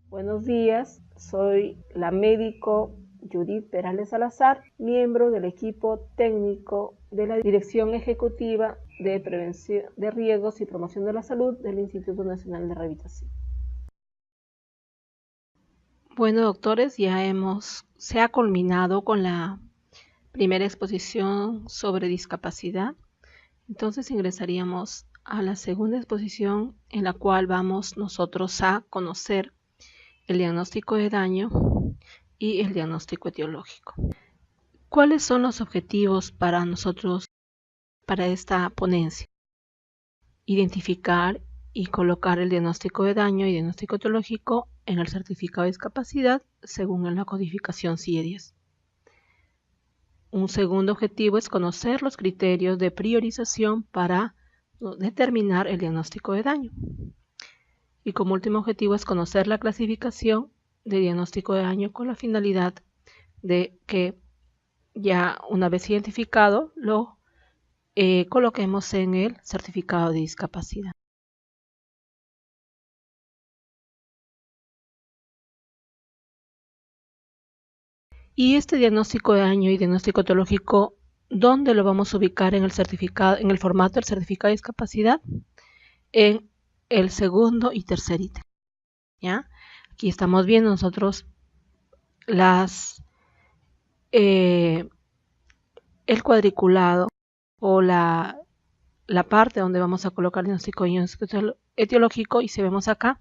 Buenos días, soy la médico Judith Perales Salazar, miembro del equipo técnico de la Dirección Ejecutiva de Prevención de Riesgos y Promoción de la Salud del Instituto Nacional de Rehabilitación. Bueno, doctores, se ha culminado con la primera exposición sobre discapacidad. Entonces ingresaríamos a la segunda exposición, en la cual vamos nosotros a conocer el diagnóstico de daño y el diagnóstico etiológico. ¿Cuáles son los objetivos para nosotros, para esta ponencia? Identificar y colocar el diagnóstico de daño y diagnóstico etiológico en el certificado de discapacidad según la codificación CIE 10. Un segundo objetivo es conocer los criterios de priorización para determinar el diagnóstico de daño. Y como último objetivo es conocer la clasificación de diagnóstico de daño con la finalidad de que ya una vez identificado lo coloquemos en el certificado de discapacidad. Y este diagnóstico de daño y diagnóstico etiológico, ¿dónde lo vamos a ubicar en el certificado, en el formato del certificado de discapacidad? En el segundo y tercer ítem. ¿Ya? Aquí estamos viendo nosotros el cuadriculado o la parte donde vamos a colocar el diagnóstico etiológico, y si vemos acá,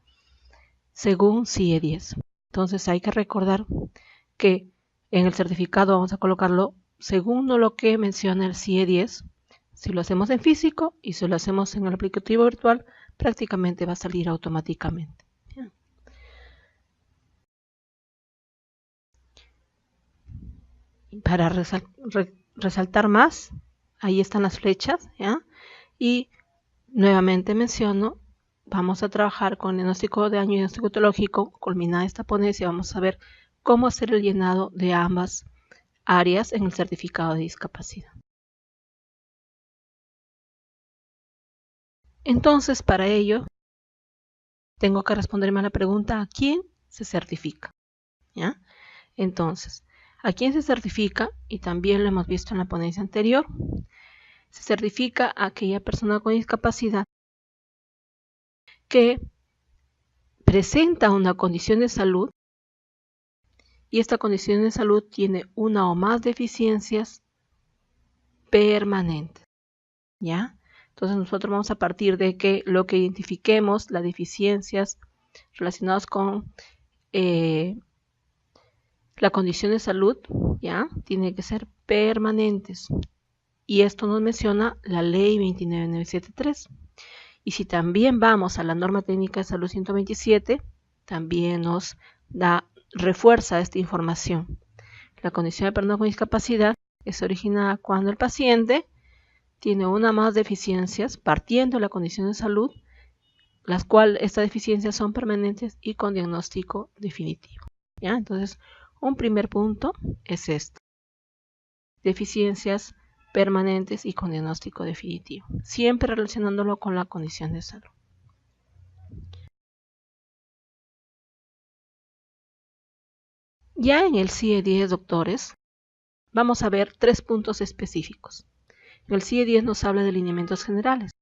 según CIE 10. Entonces hay que recordar que en el certificado vamos a colocarlo según lo que menciona el CIE 10. Si lo hacemos en físico y si lo hacemos en el aplicativo virtual, prácticamente va a salir automáticamente. ¿Ya? Para resaltar más, ahí están las flechas, ¿ya? Y nuevamente menciono, vamos a trabajar con el diagnóstico de daño y diagnóstico etiológico. Culminada esta ponencia, vamos a ver cómo hacer el llenado de ambas áreas en el certificado de discapacidad. Entonces, para ello, tengo que responderme a la pregunta: ¿a quién se certifica? ¿Ya? Entonces, ¿a quién se certifica? Y también lo hemos visto en la ponencia anterior. Se certifica a aquella persona con discapacidad que presenta una condición de salud y esta condición de salud tiene una o más deficiencias permanentes. ¿Ya? Entonces nosotros vamos a partir de que lo que identifiquemos, las deficiencias relacionadas con la condición de salud, ¿ya? Tiene que ser permanentes. Y esto nos menciona la ley 29973. Y si también vamos a la norma técnica de salud 127, también nos refuerza esta información. La condición de persona con discapacidad es originada cuando el paciente tiene una o más deficiencias partiendo de la condición de salud, las cuales estas deficiencias son permanentes y con diagnóstico definitivo. ¿Ya? Entonces, un primer punto es este: deficiencias permanentes y con diagnóstico definitivo, siempre relacionándolo con la condición de salud. Ya en el CIE 10, doctores, vamos a ver 3 puntos específicos. En el CIE 10 nos habla de lineamientos generales.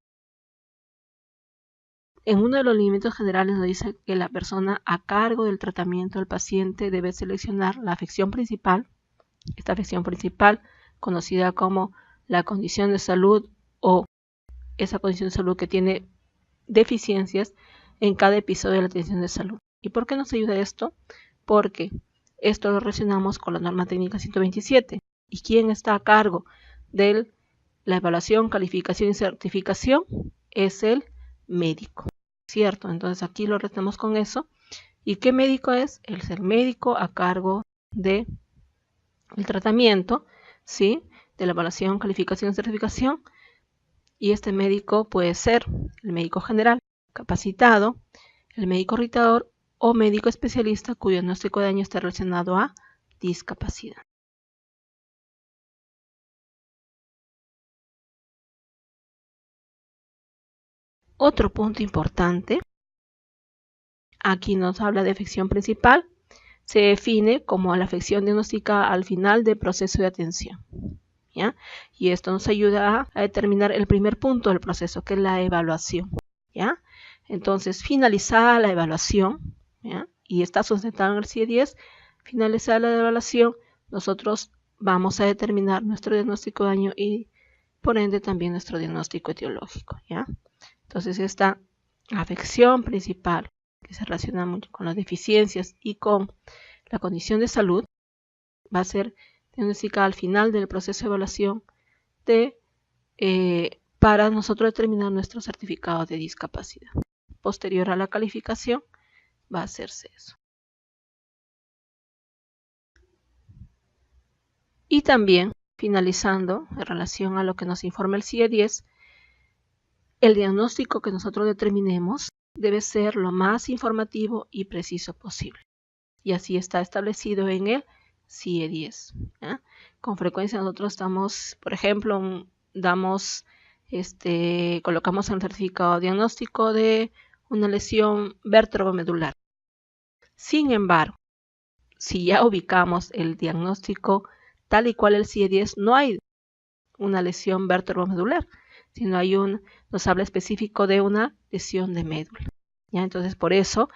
En uno de los lineamientos generales nos dice que la persona a cargo del tratamiento del paciente debe seleccionar la afección principal, esta afección principal conocida como la condición de salud o esa condición de salud que tiene deficiencias en cada episodio de la atención de salud. ¿Y por qué nos ayuda esto? Porque esto lo relacionamos con la norma técnica 127. ¿Y quién está a cargo de la evaluación, calificación y certificación? Es el médico, ¿cierto? Entonces aquí lo relacionamos con eso. ¿Y qué médico es? Es el médico a cargo del tratamiento, ¿sí? De la evaluación, calificación y certificación. Y este médico puede ser el médico general capacitado, el médico rehabilitador o médico especialista cuyo diagnóstico de daño está relacionado a discapacidad. Otro punto importante, aquí nos habla de afección principal, se define como la afección diagnóstica al final del proceso de atención, ¿ya? Y esto nos ayuda a determinar el primer punto del proceso, que es la evaluación, ¿ya? Entonces, finalizada la evaluación, ¿ya? Y está sustentado en el CIE-10, finalizada la evaluación, nosotros vamos a determinar nuestro diagnóstico de daño y por ende también nuestro diagnóstico etiológico, ¿ya? Entonces, esta afección principal que se relaciona mucho con las deficiencias y con la condición de salud va a ser diagnosticada al final del proceso de evaluación para nosotros determinar nuestro certificado de discapacidad. Posterior a la calificación va a hacerse eso. Y también, finalizando, en relación a lo que nos informa el CIE-10, el diagnóstico que nosotros determinemos debe ser lo más informativo y preciso posible. Y así está establecido en el CIE-10. ¿Ya? Con frecuencia nosotros estamos, por ejemplo, colocamos en el certificado diagnóstico de una lesión vértebromedular. Sin embargo, si ya ubicamos el diagnóstico tal y cual el CIE-10, no hay una lesión vértebromedular, sino nos habla específico de una lesión de médula. ¿Ya? Entonces, por eso,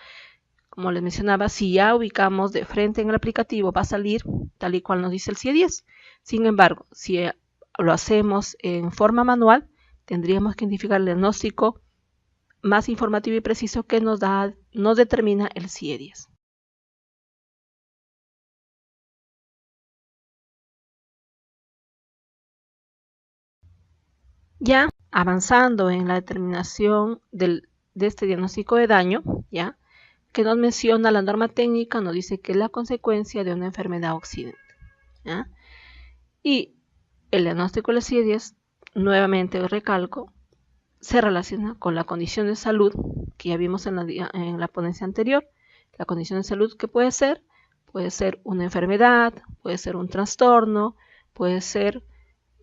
como les mencionaba, si ya ubicamos de frente en el aplicativo, va a salir tal y cual nos dice el CIE-10. Sin embargo, si lo hacemos en forma manual, tendríamos que identificar el diagnóstico más informativo y preciso que nos determina el CIE-10. Ya avanzando en la determinación de este diagnóstico de daño, ya que nos menciona la norma técnica, nos dice que es la consecuencia de una enfermedad o accidente, ¿ya? Y el diagnóstico del CIE-10, nuevamente recalco, se relaciona con la condición de salud que ya vimos en la ponencia anterior. La condición de salud que puede ser una enfermedad, puede ser un trastorno, puede ser,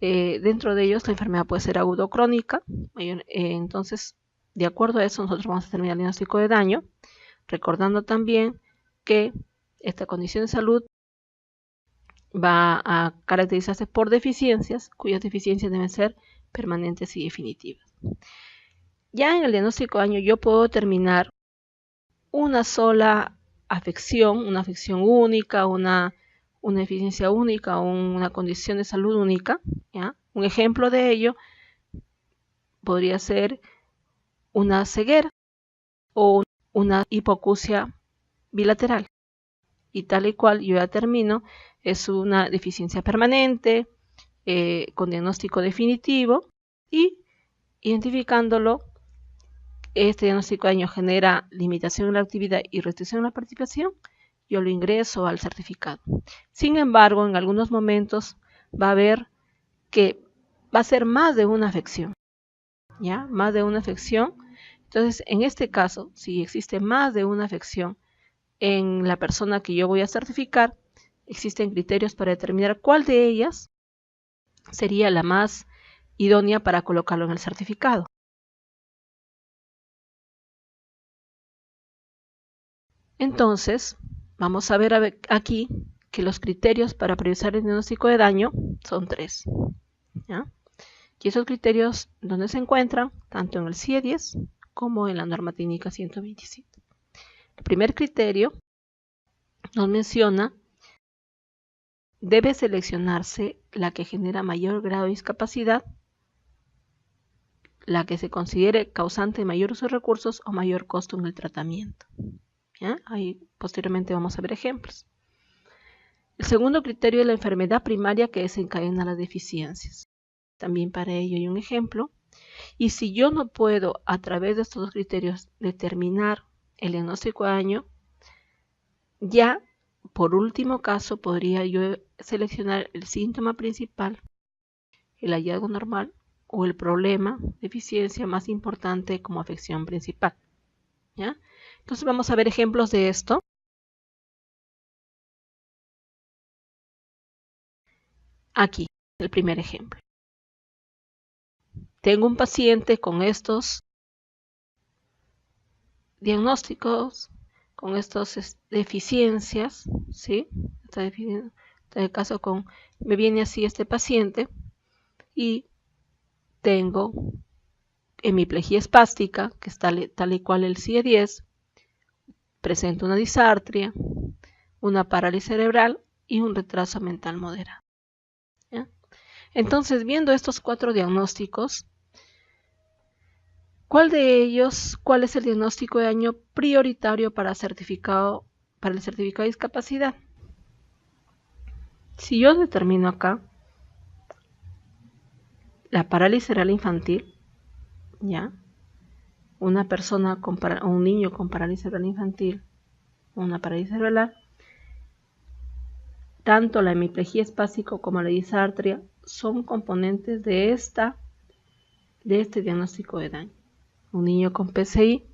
dentro de ellos la enfermedad puede ser aguda o crónica. Entonces, de acuerdo a eso, nosotros vamos a determinar el diagnóstico de daño, recordando también que esta condición de salud va a caracterizarse por deficiencias, cuyas deficiencias deben ser permanentes y definitivas. Ya en el diagnóstico de daño yo puedo determinar una sola afección, una afección única, una deficiencia única, una condición de salud única, ¿ya? Un ejemplo de ello podría ser una ceguera o una hipoacusia bilateral. Y tal y cual yo ya determino, es una deficiencia permanente, con diagnóstico definitivo, y identificándolo, este diagnóstico de daño genera limitación en la actividad y restricción en la participación, yo lo ingreso al certificado. Sin embargo, en algunos momentos va a haber que va a ser más de una afección, ¿ya? Más de una afección. Entonces, en este caso, si existe más de una afección en la persona que yo voy a certificar, existen criterios para determinar cuál de ellas sería la más idónea para colocarlo en el certificado. Entonces, vamos a ver aquí que los criterios para priorizar el diagnóstico de daño son 3. ¿Ya? Y esos criterios, ¿dónde se encuentran? Tanto en el CIE-10 como en la norma técnica 127. El primer criterio nos menciona: debe seleccionarse la que genera mayor grado de discapacidad, la que se considere causante de mayor uso de recursos o mayor costo en el tratamiento. ¿Ya? Ahí posteriormente vamos a ver ejemplos. El segundo criterio es la enfermedad primaria que desencadena las deficiencias. También para ello hay un ejemplo. Y si yo no puedo, a través de estos dos criterios, determinar el diagnóstico de daño, ya por último caso podría yo seleccionar el síntoma principal, el hallazgo normal o el problema, deficiencia más importante como afección principal. ¿Ya? Entonces vamos a ver ejemplos de esto. Aquí, el primer ejemplo. Tengo un paciente con estos diagnósticos con estas deficiencias, ¿sí? En este caso me viene así este paciente y tengo hemiplegia espástica, que es tal y cual el CIE-10, presenta una disartria, una parálisis cerebral y un retraso mental moderado. ¿Ya? Entonces, viendo estos 4 diagnósticos, ¿cuál es el diagnóstico de daño prioritario para el certificado de discapacidad? Si yo determino acá la parálisis cerebral infantil, ¿ya? Un niño con parálisis cerebral infantil, una parálisis cerebral, tanto la hemiplegia espástica como la disartria son componentes de este diagnóstico de daño. Un niño con PCI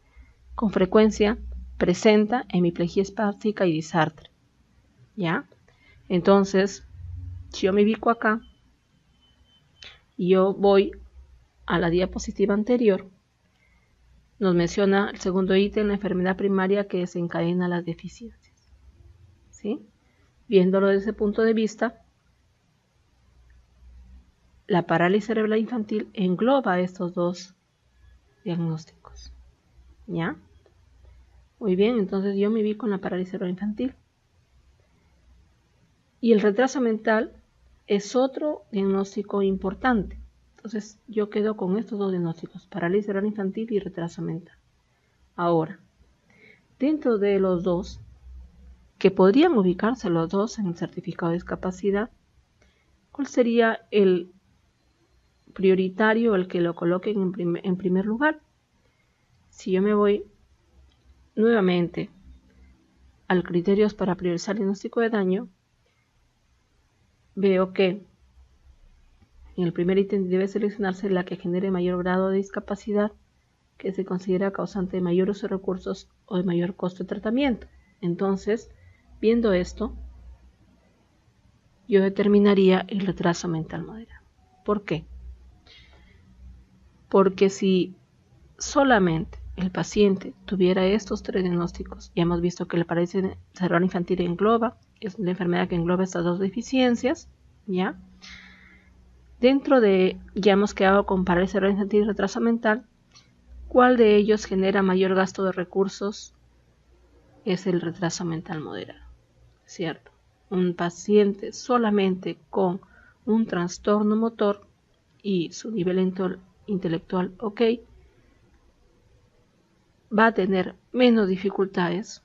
con frecuencia presenta hemiplegia espástica y disartria, ¿ya? Entonces, si yo me ubico acá y yo voy a la diapositiva anterior, nos menciona el segundo ítem, la enfermedad primaria que desencadena las deficiencias, ¿sí? Viéndolo desde ese punto de vista, la parálisis cerebral infantil engloba estos 2 diagnósticos, ¿ya? Muy bien, entonces yo me ubico en la parálisis cerebral infantil. Y el retraso mental es otro diagnóstico importante. Entonces yo quedo con estos 2 diagnósticos, parálisis cerebral infantil y retraso mental. Ahora, dentro de los 2, que podrían ubicarse los 2 en el certificado de discapacidad, ¿cuál sería el prioritario, el que lo coloquen en primer lugar? Si yo me voy nuevamente al criterios para priorizar el diagnóstico de daño, veo que en el primer ítem debe seleccionarse la que genere mayor grado de discapacidad, que se considera causante de mayor uso de recursos o de mayor costo de tratamiento. Entonces, viendo esto, yo determinaría el retraso mental moderado. ¿Por qué? Porque si solamente el paciente tuviera estos 3 diagnósticos, ya hemos visto que la parálisis cerebral infantil es la enfermedad que engloba estas 2 deficiencias, ¿ya? Ya hemos quedado con parálisis cerebral infantil y retraso mental. ¿Cuál de ellos genera mayor gasto de recursos? Es el retraso mental moderado, ¿cierto? Un paciente solamente con un trastorno motor y su nivel intelectual ok, va a tener menos dificultades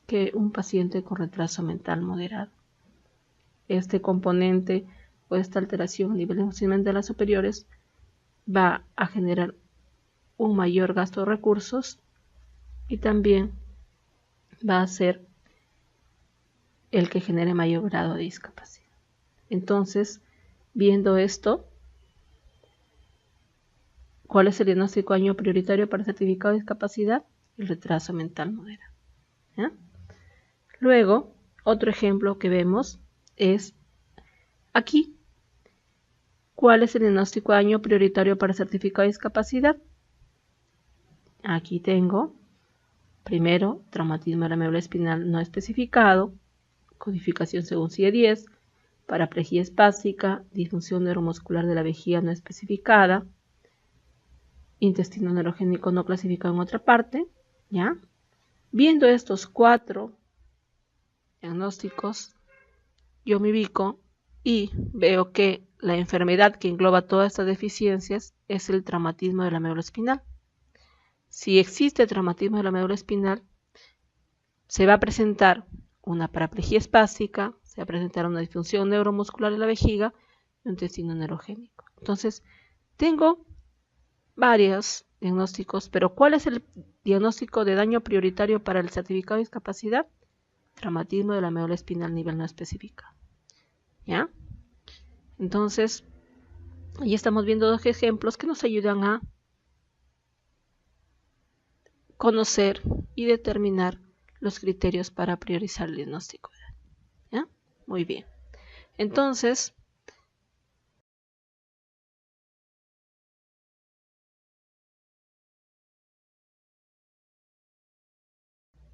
que un paciente con retraso mental moderado. Este componente o esta alteración a niveles emocionales superiores va a generar un mayor gasto de recursos y también va a ser el que genere mayor grado de discapacidad. Entonces, viendo esto, ¿cuál es el diagnóstico de daño prioritario para el certificado de discapacidad? El retraso mental moderado. ¿Ya? Luego, otro ejemplo que vemos es aquí. ¿Cuál es el diagnóstico de daño prioritario para el certificado de discapacidad? Aquí tengo, primero, traumatismo de la médula espinal no especificado, codificación según CIE-10, paraplegia espástica, disfunción neuromuscular de la vejiga no especificada, intestino neurogénico no clasificado en otra parte, ¿ya? Viendo estos 4 diagnósticos, yo me ubico y veo que la enfermedad que engloba todas estas deficiencias es el traumatismo de la médula espinal. Si existe traumatismo de la médula espinal, se va a presentar una paraplegia espástica, se va a presentar una disfunción neuromuscular de la vejiga y un intestino neurogénico. Entonces, tengo varios diagnósticos, pero ¿cuál es el diagnóstico de daño prioritario para el certificado de discapacidad? Traumatismo de la médula espinal nivel no especificado. ¿Ya? Entonces, ahí estamos viendo 2 ejemplos que nos ayudan a conocer y determinar los criterios para priorizar el diagnóstico. ¿Ya? Muy bien. Entonces,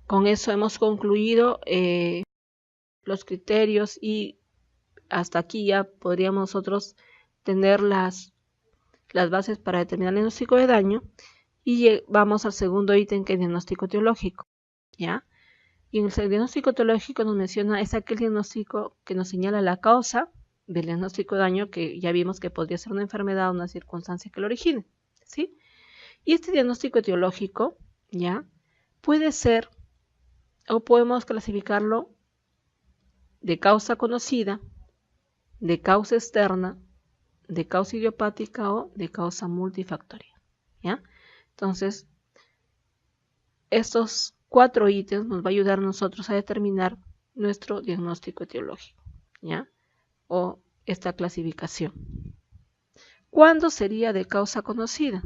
con eso hemos concluido los criterios y hasta aquí ya podríamos nosotros tener las bases para determinar el diagnóstico de daño y vamos al segundo ítem, que es diagnóstico etiológico, ¿ya? Y en el diagnóstico etiológico nos menciona es aquel diagnóstico que nos señala la causa del diagnóstico de daño, que ya vimos que podría ser una enfermedad o una circunstancia que lo origine, ¿sí? Y este diagnóstico etiológico, ¿ya? Puede ser o podemos clasificarlo de causa conocida, de causa externa, de causa idiopática o de causa multifactorial, ¿ya? Entonces, estos 4 ítems nos va a ayudar a nosotros a determinar nuestro diagnóstico etiológico, ¿ya? O esta clasificación. ¿Cuándo sería de causa conocida?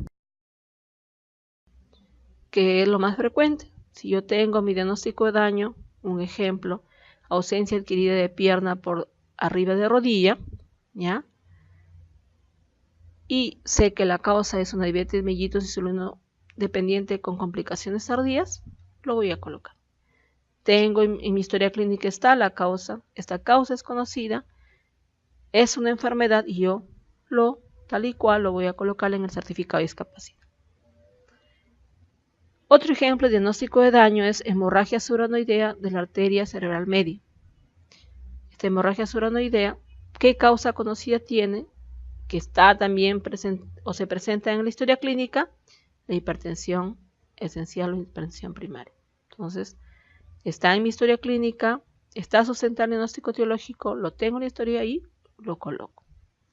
Que es lo más frecuente. Si yo tengo mi diagnóstico de daño, un ejemplo, ausencia adquirida de pierna por arriba de rodilla, ¿ya? Y sé que la causa es una diabetes mellitus insulino dependiente con complicaciones tardías, lo voy a colocar. Tengo en mi historia clínica está la causa, esta causa es conocida, es una enfermedad y yo tal y cual lo voy a colocar en el certificado de discapacidad. Otro ejemplo de diagnóstico de daño es hemorragia suranoidea de la arteria cerebral media. Esta hemorragia suranoidea, ¿qué causa conocida tiene? Que está también presente o se presenta en la historia clínica, la hipertensión esencial o hipertensión primaria. Entonces, está en mi historia clínica, está sustentada en el diagnóstico etiológico, lo tengo en la historia y lo coloco,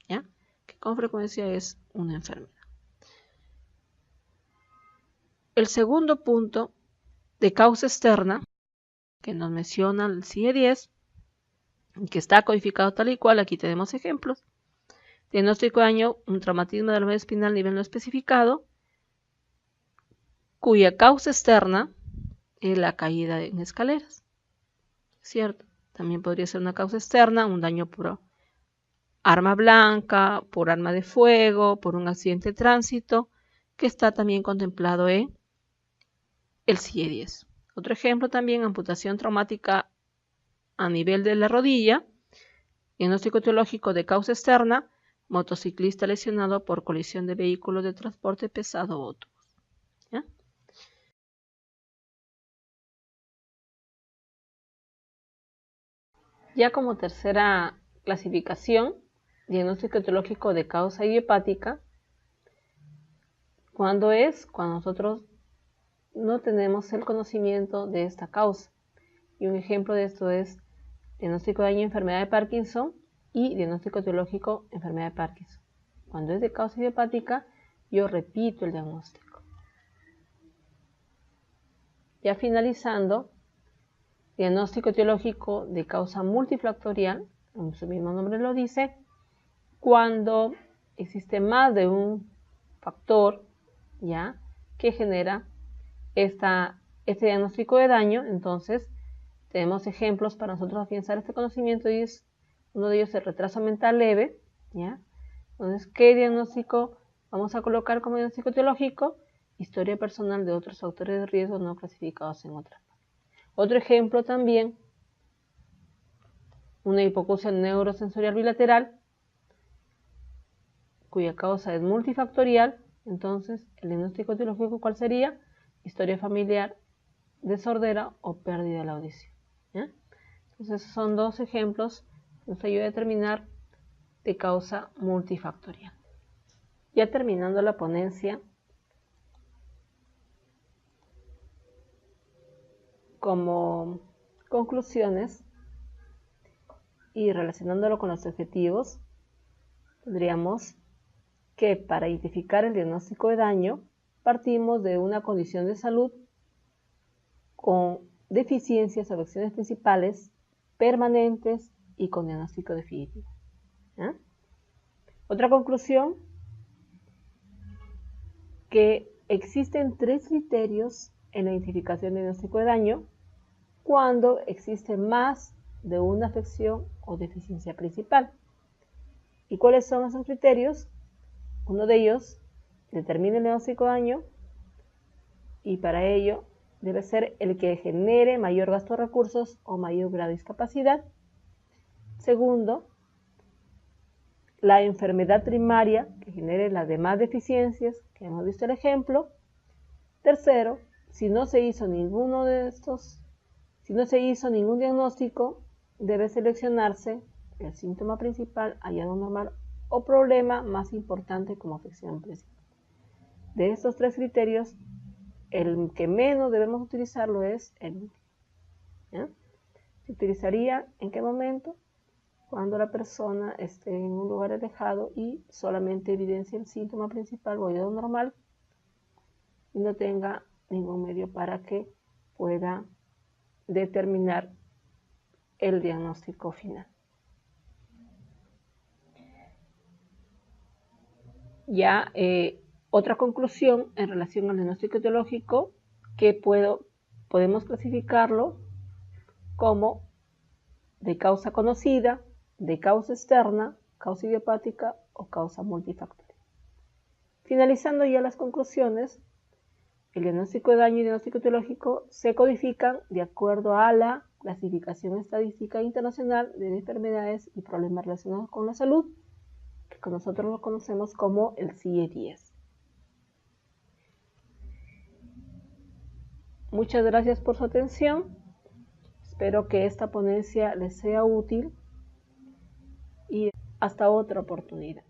¿ya? Que con frecuencia es una enfermedad. El segundo punto de causa externa, que nos menciona el CIE 10, que está codificado tal y cual, aquí tenemos ejemplos. Diagnóstico de daño, un traumatismo de la médula espinal nivel no especificado, cuya causa externa es la caída en escaleras, ¿cierto? También podría ser una causa externa, un daño por arma blanca, por arma de fuego, por un accidente de tránsito, que está también contemplado en el CIE 10. Otro ejemplo también, amputación traumática a nivel de la rodilla, diagnóstico etiológico de causa externa, motociclista lesionado por colisión de vehículos de transporte pesado o autobús. ¿Ya? Ya como tercera clasificación, diagnóstico etiológico de causa idiopática, ¿cuándo es? Cuando nosotros no tenemos el conocimiento de esta causa. Y un ejemplo de esto es diagnóstico de daño enfermedad de Parkinson y diagnóstico etiológico enfermedad de Parkinson. Cuando es de causa idiopática, yo repito el diagnóstico. Ya finalizando, diagnóstico etiológico de causa multifactorial, como su mismo nombre lo dice, cuando existe más de un factor, ¿ya?, que genera este diagnóstico de daño. Entonces tenemos ejemplos para nosotros afianzar este conocimiento y uno de ellos es el retraso mental leve, ¿ya? Entonces, ¿qué diagnóstico vamos a colocar como diagnóstico etiológico? Historia personal de otros factores de riesgo no clasificados en otra. Otro ejemplo también, una hipoacusia neurosensorial bilateral, cuya causa es multifactorial. Entonces, el diagnóstico etiológico, ¿cuál sería? Historia familiar de sordera o pérdida de la audición, ¿ya? Entonces, son dos ejemplos que nos ayudan a determinar de causa multifactorial. Ya terminando la ponencia, como conclusiones y relacionándolo con los objetivos, tendríamos que para identificar el diagnóstico de daño partimos de una condición de salud con deficiencias o afecciones principales permanentes y con diagnóstico definitivo, ¿eh? Otra conclusión, que existen 3 criterios en la identificación del diagnóstico de daño cuando existe más de una afección o deficiencia principal. ¿Y cuáles son esos criterios? Uno de ellos determina el diagnóstico de daño y para ello debe ser el que genere mayor gasto de recursos o mayor grado de discapacidad. Segundo, la enfermedad primaria que genere las demás deficiencias, que hemos visto el ejemplo. Tercero, si no se hizo ninguno de estos, si no se hizo ningún diagnóstico, debe seleccionarse el síntoma principal, hallazgo normal o problema más importante como afección principal. De estos tres criterios, el que menos debemos utilizarlo es el último. ¿Ya? ¿Se utilizaría en qué momento? Cuando la persona esté en un lugar alejado y solamente evidencia el síntoma principal o hallazgo normal y no tenga ningún medio para que pueda determinar el diagnóstico final. Ya otra conclusión en relación al diagnóstico etiológico, que podemos clasificarlo como de causa conocida, de causa externa, causa idiopática o causa multifactorial. Finalizando ya las conclusiones, el diagnóstico de daño y el diagnóstico etiológico se codifican de acuerdo a la clasificación estadística internacional de enfermedades y problemas relacionados con la salud, que nosotros lo conocemos como el CIE-10. Muchas gracias por su atención. Espero que esta ponencia les sea útil y hasta otra oportunidad.